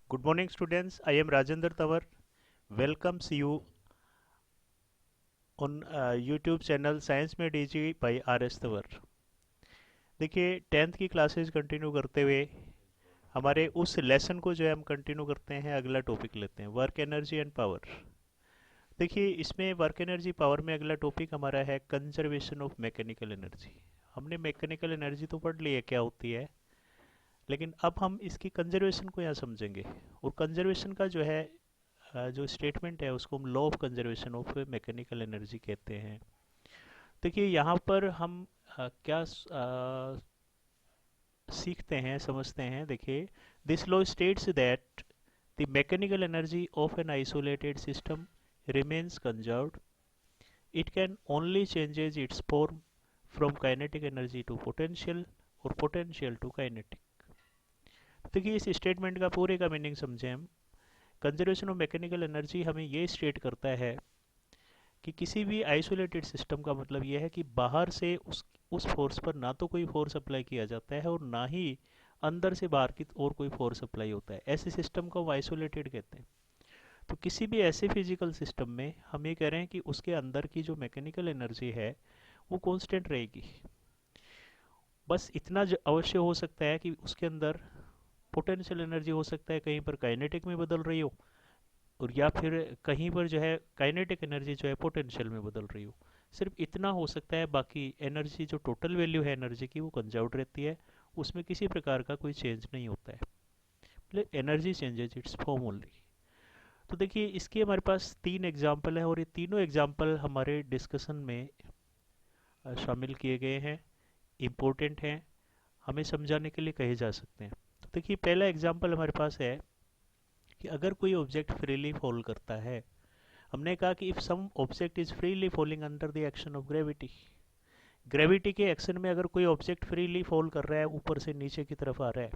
Good morning, students. I am Rajendra Tawar. Welcomes you on YouTube channel Science में DG by RS Tanwar. देखिए, tenth की classes continue करते हुए हमारे उस लेसन को जो है हम कंटिन्यू करते हैं। अगला टॉपिक लेते हैं, वर्क एनर्जी एंड पावर। देखिए, इसमें वर्क एनर्जी पावर में अगला टॉपिक हमारा है कंजर्वेशन ऑफ मैकेनिकल एनर्जी। हमने मैकेनिकल एनर्जी तो पढ़ ली है क्या होती है, लेकिन अब हम इसकी कंजर्वेशन को यहाँ समझेंगे। और कंजर्वेशन का जो है जो स्टेटमेंट है उसको हम law of conservation of mechanical energy कहते हैं। देखिए यहाँ पर हम क्या सीखते हैं, समझते हैं। देखिए, this law states that the mechanical energy of an isolated system remains conserved. It can only changes its form from kinetic energy to potential और potential to kinetic। देखिए, इस स्टेटमेंट का पूरे का मीनिंग समझें हम। कंजर्वेशन ऑफ मैकेनिकल एनर्जी हमें ये स्टेट करता है कि किसी भी आइसोलेटेड सिस्टम का मतलब यह है कि बाहर से उस फोर्स पर ना तो कोई फोर्स अप्लाई किया जाता है और ना ही अंदर से बाहर की और कोई फोर्स अप्लाई होता है। ऐसे सिस्टम को हम आइसोलेटेड कहते हैं। तो किसी भी ऐसे फिजिकल सिस्टम में हम ये कह रहे हैं कि उसके अंदर की जो मैकेनिकल एनर्जी है वो कांस्टेंट रहेगी। बस इतना अवश्य हो सकता है कि उसके अंदर पोटेंशियल एनर्जी हो सकता है कहीं पर काइनेटिक में बदल रही हो, और या फिर कहीं पर जो है काइनेटिक एनर्जी जो है पोटेंशियल में बदल रही हो। सिर्फ इतना हो सकता है, बाकी एनर्जी जो टोटल वैल्यू है एनर्जी की वो कंजर्व्ड रहती है। उसमें किसी प्रकार का कोई चेंज नहीं होता है, मतलब energy changes it's form only. तो देखिए, इसके हमारे पास तीन एग्जाम्पल हैं और ये तीनों एग्जाम्पल हमारे डिस्कशन में शामिल किए गए हैं, इम्पोर्टेंट हैं, हमें समझाने के लिए कहे जा सकते हैं। तो देखिए, पहला एग्जाम्पल हमारे पास है कि अगर कोई ऑब्जेक्ट फ्रीली फॉल करता है। हमने कहा कि if some object is freely falling under the action of gravity, gravity के एक्शन में अगर कोई ऑब्जेक्ट फ्रीली फॉल कर रहा है, ऊपर से नीचे की तरफ आ रहा है,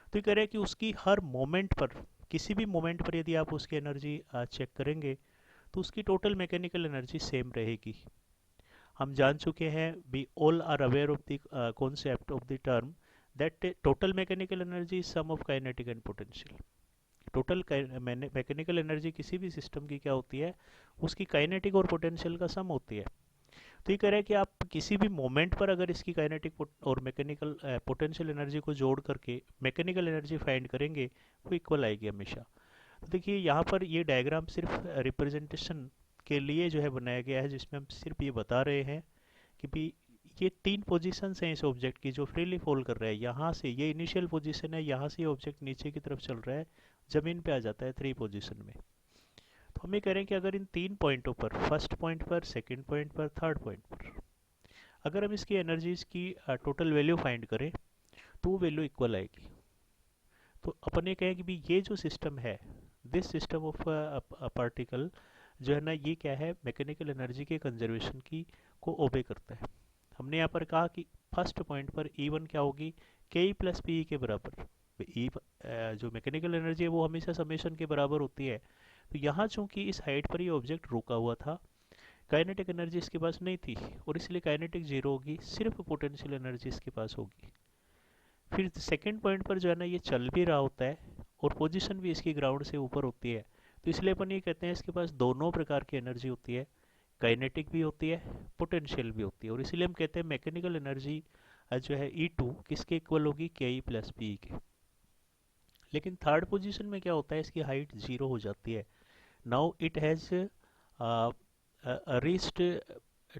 तो ये कह रहे हैं कि उसकी हर मोमेंट पर, किसी भी मोमेंट पर यदि आप उसकी एनर्जी चेक करेंगे तो उसकी टोटल मैकेनिकल एनर्जी सेम रहेगी। हम जान चुके हैं, we all are aware of the concept of the term that total mechanical energy is sum of kinetic and potential. Total mechanical energy किसी भी सिस्टम की क्या होती है, उसकी काइनेटिक और पोटेंशियल का सम होती है। तो ये कह रहा है कि आप किसी भी मोमेंट पर अगर इसकी काइनेटिक और मैकेनिकल पोटेंशियल एनर्जी को जोड़ करके मैकेनिकल एनर्जी फाइंड करेंगे, वो इक्वल आएगी हमेशा। तो देखिए, यहाँ पर ये डायग्राम सिर्फ रिप्रेजेंटेशन के लिए जो है बनाया गया है, जिसमें हम सिर्फ ये बता रहे हैं कि भी ये तीन पोजीशंस हैं इस ऑब्जेक्ट की जो फ्रीली फॉल कर रहा है। यहाँ से ये इनिशियल पोजीशन है, यहाँ से ये ऑब्जेक्ट नीचे की तरफ चल रहा है, ज़मीन पे आ जाता है थ्री पोजीशन में। तो हम ये कह रहे हैं कि अगर इन तीन पॉइंटों पर, फर्स्ट पॉइंट पर, सेकंड पॉइंट पर, थर्ड पॉइंट पर, अगर हम इसकी एनर्जीज की टोटल वैल्यू फाइंड करें तो वो वैल्यू इक्वल आएगी। तो अपन ये कहें कि भी ये जो सिस्टम है, दिस सिस्टम ऑफ पार्टिकल जो है ना, ये क्या है, मैकेनिकल एनर्जी के कंजर्वेशन की को ओबे करता है। हमने यहाँ पर कहा कि फर्स्ट पॉइंट पर ई वन क्या होगी, के ई प्लस पी के बराबर। ई जो मैकेनिकल एनर्जी है वो हमेशा समेशन के बराबर होती है। तो यहाँ चूंकि इस हाइट पर ये ऑब्जेक्ट रुका हुआ था, काइनेटिक एनर्जी इसके पास नहीं थी और इसलिए काइनेटिक जीरो होगी, सिर्फ पोटेंशियल एनर्जी इसके पास होगी। फिर सेकंड पॉइंट पर जो है ना, ये चल भी रहा होता है और पोजीशन भी इसकी ग्राउंड से ऊपर होती है। तो इसलिए अपन ये कहते हैं इसके पास दोनों प्रकार की एनर्जी होती है, काइनेटिक भी होती है, पोटेंशियल भी होती है। और इसलिए हम कहते हैं मैकेनिकल एनर्जी जो है ई टू किसके इक्वल होगी, के ई प्लस पी के। लेकिन थर्ड पोजीशन में क्या होता है, इसकी हाइट जीरो हो जाती है। Now it has reached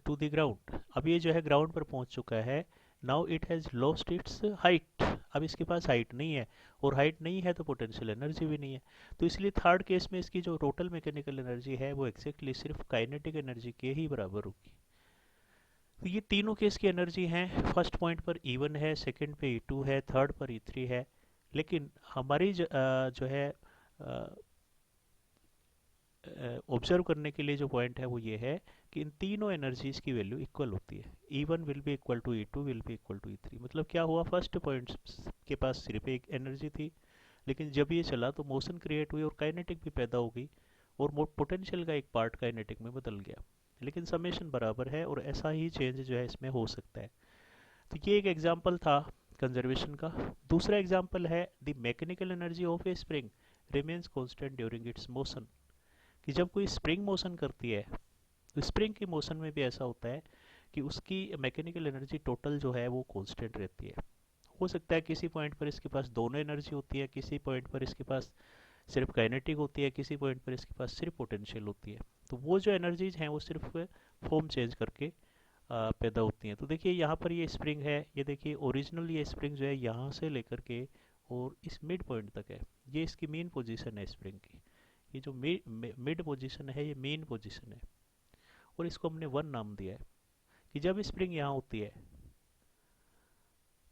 to the ground. अब ये जो है ग्राउंड पर पहुंच चुका है। Now it has lost its height. अब इसके पास हाइट नहीं है, और हाइट नहीं है तो पोटेंशियल एनर्जी भी नहीं है। तो इसलिए थर्ड केस में इसकी जो टोटल मैकेनिकल एनर्जी है वो एग्जैक्टली सिर्फ काइनेटिक एनर्जी के ही बराबर होगी। तो ये तीनों केस की एनर्जी हैं। फर्स्ट पॉइंट पर ई वन है, सेकेंड पे ई टू है, थर्ड पर ई थ्री है। लेकिन हमारी जो है ऑब्जर्व करने के लिए जो पॉइंट है वो ये है कि इन तीनों एनर्जीज की वैल्यू इक्वल होती है। E one will be equal to E two will be equal to E three. मतलब क्या हुआ, फर्स्ट पॉइंट के पास सिर्फ एक एनर्जी थी, लेकिन जब ये चला तो मोशन क्रिएट हुई और काइनेटिक भी पैदा हो गई, और पोटेंशियल का एक पार्ट काइनेटिक में बदल गया। लेकिन समेशन बराबर है और ऐसा ही चेंज जो है इसमें हो सकता है। तो ये एक एग्जांपल था कंजर्वेशन का। दूसरा एग्जाम्पल है the mechanical energy of A spring remains constant during its motion, कि जब कोई स्प्रिंग मोशन करती है तो स्प्रिंग के मोशन में भी ऐसा होता है कि उसकी मैकेनिकल एनर्जी टोटल जो है वो कांस्टेंट रहती है। हो सकता है किसी पॉइंट पर इसके पास दोनों एनर्जी होती है, किसी पॉइंट पर इसके पास सिर्फ काइनेटिक होती है, किसी पॉइंट पर इसके पास सिर्फ पोटेंशियल होती है। तो वो जो एनर्जीज हैं वो सिर्फ फॉर्म चेंज करके पैदा होती हैं। तो देखिए यहाँ पर ये स्प्रिंग है, ये देखिए ओरिजिनल ये स्प्रिंग जो है यहाँ से लेकर के और इस मिड पॉइंट तक है, ये इसकी मेन पोजीशन है स्प्रिंग की। ये जो मिड पोजीशन है ये मेन पोजीशन है, और इसको हमने वन नाम दिया है। कि जब स्प्रिंग यहाँ होती है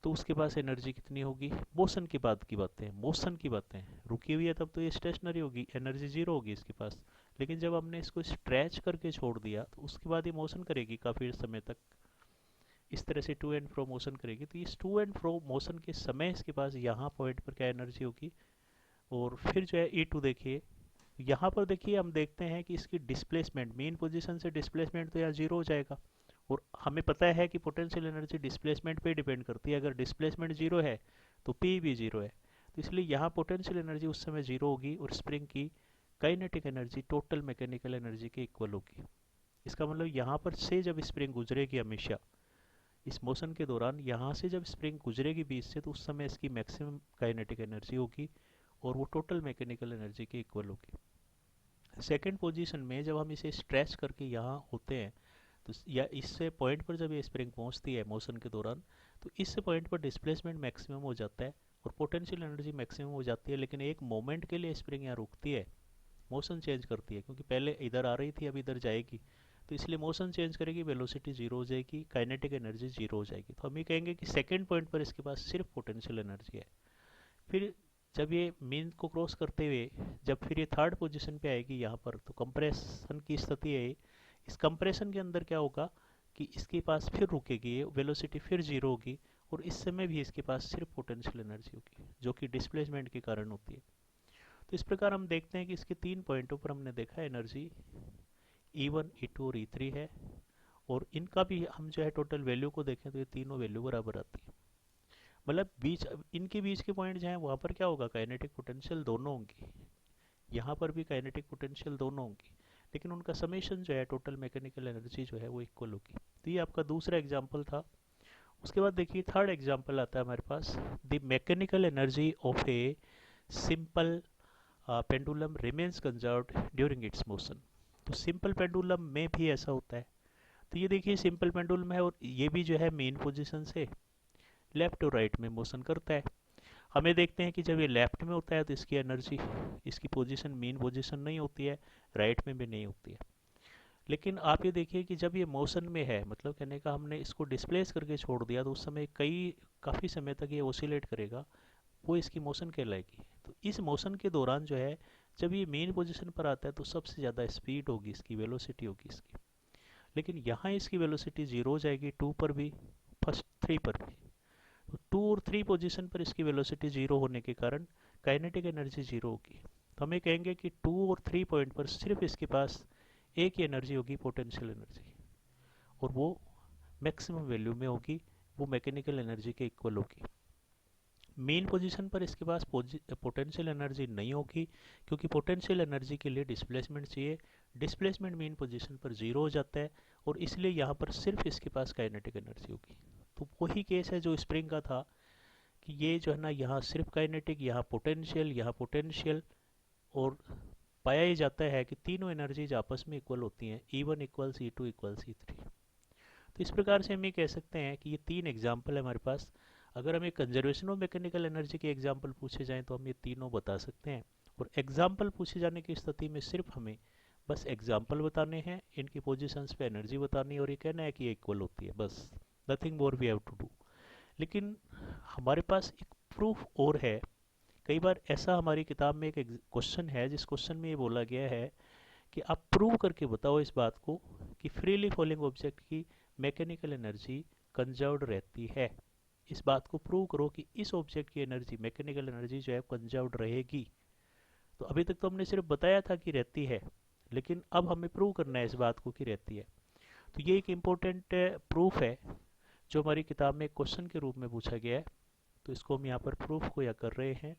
तो उसके पास एनर्जी कितनी होगी, मोशन की बात की बातें, मोशन की बातें, रुकी हुई है तब तो ये स्टेशनरी होगी, एनर्जी जीरो होगी इसके पास। लेकिन जब हमने इसको स्ट्रेच करके छोड़ दिया तो उसके बाद ये मोशन करेगी काफ़ी समय तक, इस तरह से टू एंड फ्रो मोशन करेगी। तो इस टू एंड फ्रो मोशन के समय इसके पास यहाँ पॉइंट पर क्या एनर्जी होगी, और फिर जो है ई टू देखिए, यहाँ पर देखिए हम देखते हैं कि इसकी डिस्प्लेसमेंट मेन पोजीशन से डिस्प्लेसमेंट तो यहाँ जीरो हो जाएगा, और हमें पता है कि पोटेंशियल एनर्जी डिस्प्लेसमेंट पे डिपेंड करती है। अगर डिस्प्लेसमेंट जीरो है तो पी भी जीरो है, तो इसलिए यहाँ पोटेंशियल एनर्जी उस समय जीरो होगी और स्प्रिंग की kinetic energy total mechanical energy के इक्वल होगी। इसका मतलब यहाँ पर से जब स्प्रिंग गुजरेगी हमेशा इस मोशन के दौरान, यहाँ से जब स्प्रिंग गुजरेगी बीच से, तो उस समय इसकी मैक्सिमम काइनेटिक एनर्जी होगी और वो टोटल मैकेनिकल एनर्जी के इक्वल होगी। सेकेंड पोजीशन में जब हम इसे स्ट्रेच करके यहाँ होते हैं तो या इससे पॉइंट पर जब ये स्प्रिंग पहुंचती है मोशन के दौरान, तो इस पॉइंट पर डिस्प्लेसमेंट मैक्सिमम हो जाता है और पोटेंशियल एनर्जी मैक्सिमम हो जाती है। लेकिन एक मोमेंट के लिए स्प्रिंग यहाँ रुकती है, मोशन चेंज करती है, क्योंकि पहले इधर आ रही थी अब इधर जाएगी, तो इसलिए मोशन चेंज करेगी, वेलोसिटी जीरो हो जाएगी, काइनेटिक एनर्जी जीरो हो जाएगी। तो हम ये कहेंगे कि सेकेंड पॉइंट पर इसके पास सिर्फ पोटेंशियल एनर्जी है। फिर जब ये मीन को क्रॉस करते हुए जब फिर ये थर्ड पोजीशन पे आएगी यहाँ पर, तो कंप्रेशन की स्थिति है। इस कंप्रेशन के अंदर क्या होगा कि इसके पास फिर रुकेगी, ये वेलोसिटी फिर जीरो होगी, और इस समय भी इसके पास सिर्फ पोटेंशियल एनर्जी होगी जो कि डिस्प्लेसमेंट के कारण होती है। तो इस प्रकार हम देखते हैं कि इसके तीन पॉइंटों पर हमने देखा एनर्जी E1, E2 और E3 है, और इनका भी हम जो है टोटल वैल्यू को देखें तो ये तीनों वैल्यू बराबर आती है। मतलब बीच इनके बीच के पॉइंट जो हैं वहाँ पर क्या होगा, काइनेटिक पोटेंशियल दोनों होंगी, यहाँ पर भी काइनेटिक पोटेंशियल दोनों होंगी, लेकिन उनका समेशन जो है टोटल मैकेनिकल एनर्जी जो है वो इक्वल होगी। तो ये आपका दूसरा एग्जाम्पल था। उसके बाद देखिए थर्ड एग्जाम्पल आता है हमारे पास, the mechanical energy of a simple pendulum remains conserved during its motion. तो सिंपल पेंडुलम में भी ऐसा होता है। तो ये देखिए सिंपल पेंडुलम है और ये भी जो है मेन पोजिशन से लेफ्ट टू राइट में मोशन करता है। हमें देखते हैं कि जब ये लेफ्ट में होता है तो इसकी एनर्जी, इसकी पोजीशन मेन पोजीशन नहीं होती है, राइट में भी नहीं होती है। लेकिन आप ये देखिए कि जब ये मोशन में है, मतलब कहने का हमने इसको डिस्प्लेस करके छोड़ दिया, तो उस समय काफ़ी समय तक ये ओसिलेट करेगा, वो इसकी मोशन कहलाएगी। तो इस मोशन के दौरान जो है जब ये मेन पोजीशन पर आता है तो सबसे ज़्यादा स्पीड होगी इसकी, वेलोसिटी होगी इसकी। लेकिन यहाँ इसकी वेलोसिटी जीरो हो जाएगी, टू पर भी, फर्स्ट थ्री पर भी। तो टू और थ्री पोजीशन पर इसकी वेलोसिटी जीरो होने के कारण काइनेटिक एनर्जी जीरो होगी। तो हम ये कहेंगे कि टू और थ्री पॉइंट पर सिर्फ इसके पास एक ही एनर्जी होगी, पोटेंशियल एनर्जी, और वो मैक्सिमम वैल्यू में होगी, वो मैकेनिकल एनर्जी के इक्वल होगी। मेन पोजीशन पर इसके पास पोटेंशियल एनर्जी नहीं होगी, क्योंकि पोटेंशियल एनर्जी के लिए डिस्प्लेसमेंट चाहिए, डिस्प्लेसमेंट मेन पोजीशन पर जीरो हो जाता है, और इसलिए यहाँ पर सिर्फ इसके पास काइनेटिक एनर्जी होगी। तो वही केस है जो स्प्रिंग का था, कि ये जो है ना यहाँ सिर्फ काइनेटिक, यहाँ पोटेंशियल, और पाया ही जाता है कि तीनों एनर्जीज आपस में इक्वल होती हैं, E1 equals E2 equals E3। तो इस प्रकार से हम ये कह सकते हैं कि ये तीन एग्जाम्पल है हमारे पास। अगर हमें कंजर्वेशन ऑफ मैकेनिकल एनर्जी के एग्जाम्पल पूछे जाएँ तो हम ये तीनों बता सकते हैं, और एग्जाम्पल पूछे जाने की स्थिति में सिर्फ हमें बस एग्जाम्पल बताने हैं, इनकी पोजिशंस पे एनर्जी बतानी है और ये कहना है कि ये इक्वल होती है, बस nothing more we have to do. लेकिन हमारे पास एक प्रूफ और है। कई बार ऐसा हमारी किताब में एक क्वेश्चन है जिस क्वेश्चन में ये बोला गया है कि आप प्रूव करके बताओ इस बात को कि फ्रीली फॉलिंग ऑब्जेक्ट की मैकेनिकल एनर्जी कंजर्व्ड रहती है। इस बात को प्रूव करो कि इस ऑब्जेक्ट की एनर्जी, मैकेनिकल एनर्जी जो है कंजर्व्ड रहेगी। तो अभी तक तो हमने सिर्फ बताया था कि रहती है, लेकिन अब हमें प्रूव करना है इस बात को कि रहती है। तो ये एक इम्पोर्टेंट प्रूफ है जो हमारी किताब में एक क्वेश्चन के रूप में पूछा गया है। तो इसको हम यहाँ पर प्रूफ को या कर रहे हैं।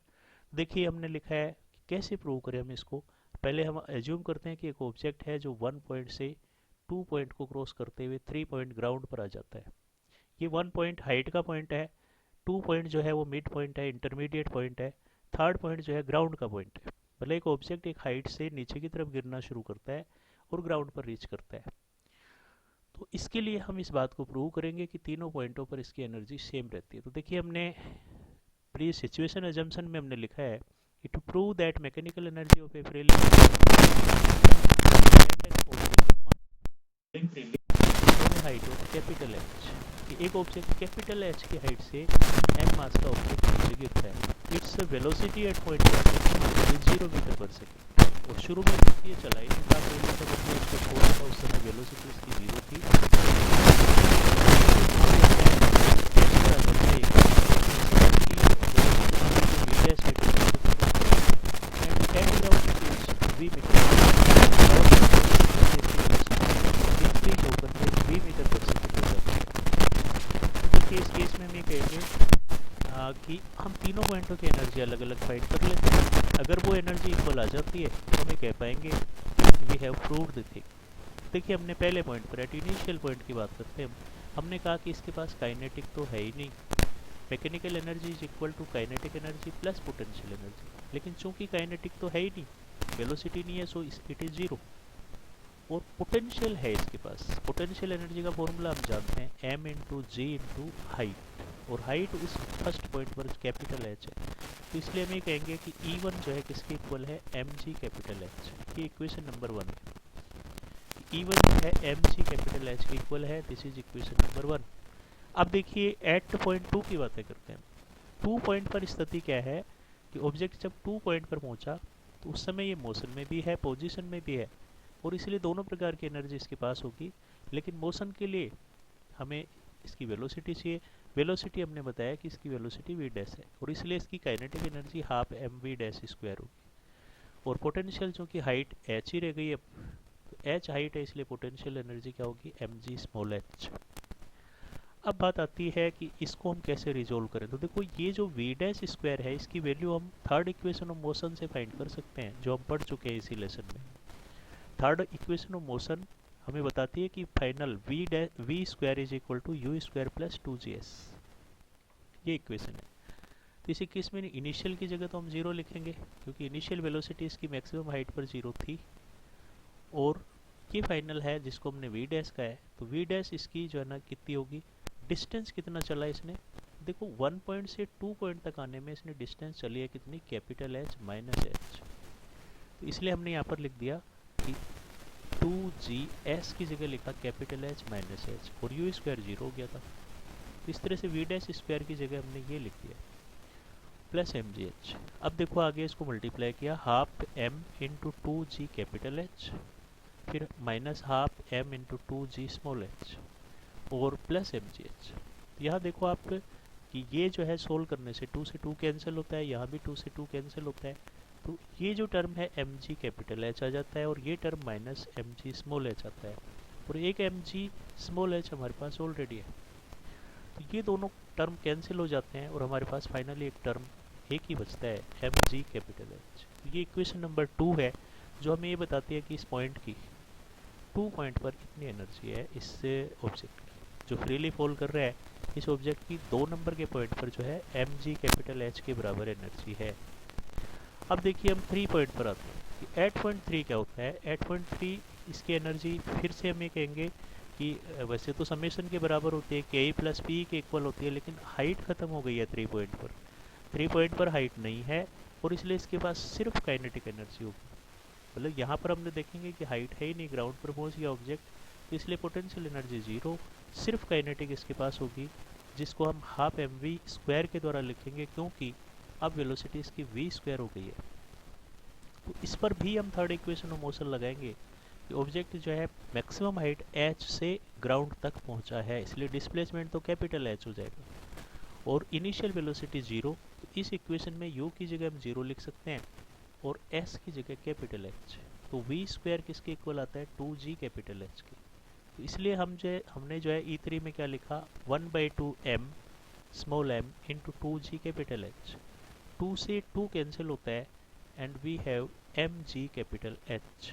देखिए हमने लिखा है कैसे प्रूव करें हम इसको। पहले हम एज्यूम करते हैं कि एक ऑब्जेक्ट है जो 1 पॉइंट से 2 पॉइंट को क्रॉस करते हुए 3 पॉइंट ग्राउंड पर आ जाता है। ये 1 पॉइंट हाइट का पॉइंट है, 2 पॉइंट जो है वो मिड पॉइंट है, इंटरमीडिएट पॉइंट है, थर्ड पॉइंट जो है ग्राउंड का पॉइंट है। मतलब एक ऑब्जेक्ट एक हाइट से नीचे की तरफ गिरना शुरू करता है और ग्राउंड पर रीच करता है। तो इसके लिए हम इस बात को प्रूव करेंगे कि तीनों पॉइंटों पर इसकी एनर्जी सेम रहती है। तो देखिए हमने प्री सिचुएशन एजम्पशन में हमने लिखा है कि to prove that mechanical energy of a freely height of capital H, कि एक ऑब्जेक्ट कैपिटल एच की हाइट से एम मास का ऑब्जेक्ट नीचे गिरता है। Its velocity at point 0 metre per second. और शुरू में ये चला ही नहीं था, पहले जब हमने इसको छोड़ा था उस समय वेलोसिटी इसकी 0 थी। इस केस में हम ये कहेंगे कि हम तीनों पॉइंटों की एनर्जी अलग अलग फाइंड कर लेते हैं। अगर वो एनर्जी इक्वल आ जाती है तो हमें कह पाएंगे we have proved the thing. देखिए हमने पहले पॉइंट पर एट इनिशियल पॉइंट की बात करते हैं, हमने कहा कि इसके पास काइनेटिक तो है ही नहीं। Mechanical energy is equal to kinetic energy plus potential energy, लेकिन चूंकि काइनेटिक तो है ही नहीं, वेलोसिटी नहीं है, सो इट इज 0। और पोटेंशियल है इसके पास। पोटेंशियल एनर्जी का फॉर्मूला हम जानते हैं m इंटू जी इंटू हाइट, और हाइट इस फर्स्ट पॉइंट पर कैपिटल एच है। तो इसलिए हम ये कहेंगे कि E1 जो है किसके इक्वल है mg कैपिटल एच। ये इक्वेशन नंबर 1 है। E1 जो है mg कैपिटल एच के इक्वल है, दिस इज इक्वेशन नंबर 1। अब देखिए एट पॉइंट 2 की बातें करते हैं। 2 पॉइंट पर स्थिति क्या है कि ऑब्जेक्ट जब 2 पॉइंट पर पहुंचा तो उस समय ये मोशन में भी है, पोजीशन में भी है, और इसलिए दोनों प्रकार की एनर्जी इसके पास होगी। लेकिन मोशन के लिए हमें इसकी वेलोसिटी चाहिए। वेलोसिटी हमने बताया कि इसकी वेलोसिटी v डैश है, और इसलिए इसकी kinetic energy half M V dash square होगी। और पोटेंशियल जो कि हाइट h ही रह गई है, तो h हाइट है, इसलिए पोटेंशियल एनर्जी क्या होगी mg स्मॉल h। अब बात आती है कि इसको हम कैसे रिजोल्व करें। तो देखो ये जो v डैश स्क्वायर है इसकी वैल्यू हम थर्ड इक्वेशन ऑफ मोशन से फाइंड कर सकते हैं, जो हम पढ़ चुके हैं इसी लेसन में। थर्ड इक्वेशन ऑफ मोशन हमें बताती है कि final v square is equal to U square plus 2gs, ये इक्वेशन है। तो इस केस में इनिशियल की जगह तो हम 0 लिखेंगे, क्योंकि इनिशियल वेलोसिटी इसकी मैक्सिमम हाइट पर 0 थी, और ये फाइनल है जिसको हमने v डैश का है। तो v डैश इसकी जो है ना कितनी होगी, डिस्टेंस कितना चला इसने, देखो 1 पॉइंट से 2 पॉइंट तक आने में इसने डिस्टेंस चली है कितनी, कैपिटल H माइनस H। तो इसलिए हमने यहाँ पर लिख दिया कि 2gs की जगह लिखा कैपिटल H माइनस H, और यू स्क्वायर 0 हो गया था। तो इस तरह से v डैश स्क्वायर की जगह हमने ये लिख दिया प्लस mgh। अब देखो आगे इसको मल्टीप्लाई किया, half m into 2g capital H, फिर minus half m into 2g small h, और प्लस mgh। यहाँ देखो आप कि ये जो है सोल्व करने से 2 से 2 कैंसिल होता है, यहाँ भी 2 से 2 कैंसिल होता है। तो ये जो टर्म है mg कैपिटल H आ जाता है, और ये term minus mg small h आता है, और एक mg स्मॉल h हमारे पास ऑलरेडी है। तो ये दोनों टर्म कैंसिल हो जाते हैं, और हमारे पास फाइनली एक टर्म एक ही बचता है mg कैपिटल H। ये इक्वेशन नंबर 2 है, जो हमें ये बताती है कि इस पॉइंट की 2 पॉइंट पर कितनी एनर्जी है इस ऑब्जेक्ट की, जो फ्रीली फॉल कर रहा है इस ऑब्जेक्ट की 2 नंबर के पॉइंट पर जो है mg कैपिटल H के बराबर एनर्जी है। अब देखिए हम 3 पॉइंट पर आते हैं कि 8.3 क्या होता है। 8.3 इसकी एनर्जी फिर से हम ये कहेंगे कि वैसे तो समेशन के बराबर होती है, के प्लस पी के इक्वल होती है, लेकिन हाइट खत्म हो गई है 3 पॉइंट पर। 3 पॉइंट पर हाइट नहीं है, और इसलिए इसके पास सिर्फ काइनेटिक एनर्जी होगी। मतलब यहाँ पर हमने देखेंगे कि हाइट है ही नहीं, ग्राउंड पर पहुँच गया ऑब्जेक्ट, तो इसलिए पोटेंशियल एनर्जी 0, सिर्फ काइनेटिक इसके पास होगी, जिसको हम हाफ एम वी स्क्वायर के द्वारा लिखेंगे, क्योंकि अब वेलोसिटी इसकी v स्क्वायर हो गई है। तो इस पर भी हम थर्ड इक्वेशन ऑफ मोशन लगाएंगे कि ऑब्जेक्ट जो है मैक्सिमम हाइट h से ग्राउंड तक पहुंचा है, इसलिए डिस्प्लेसमेंट तो कैपिटल H हो जाएगा, और इनिशियल वेलोसिटी 0। तो इस इक्वेशन में u की जगह हम 0 लिख सकते हैं, और s की जगह कैपिटल H। तो v स्क्वायर किसके इक्वल आता है, 2g कैपिटल H के। तो इसलिए हमने जो है E3 में क्या लिखा, 1/2 m small m into 2g capital h। 2 से 2 कैंसिल होता है and we have M G capital H.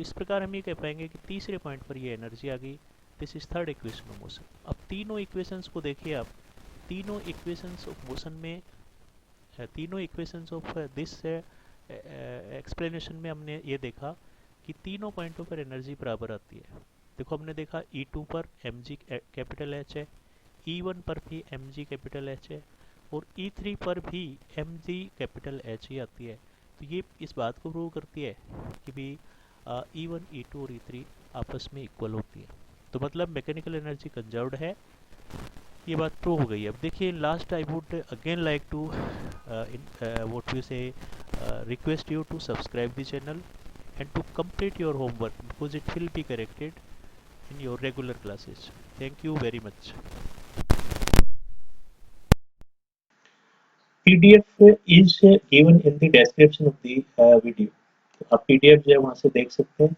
इस प्रकार हम ये कह पाएंगे कि तीसरे पॉइंट पर ये एनर्जी आ गई। This is third equation of motion. अब तीनों इक्वेशंस को देखिए आप, तीनों इक्वेशंस ऑफ मोशन में, तीनों इक्वेशंस ऑफ दिस एक्सप्लेनेशन में हमने ये देखा कि तीनों पॉइंटों पर एनर्जी बराबर आती है। देखो हमने देखा E2 पर एम जी कैपिटल एच है, E1 पर भी एम जी कैपिटल एच है, और E3 पर भी एम जी कैपिटल एच ही आती है। तो ये इस बात को प्रूव करती है कि भी E1, E2 और E3 आपस में इक्वल होती है। तो मतलब मैकेनिकल एनर्जी कंजर्व्ड है, ये बात प्रूव हो गई है। अब देखिए last I would again like to what we say request you to subscribe the channel and to complete your homework because it will be corrected in your regular classes. Thank you very much. PDF is given in the description of the video. आप PDF जो है वहाँ से देख सकते हैं।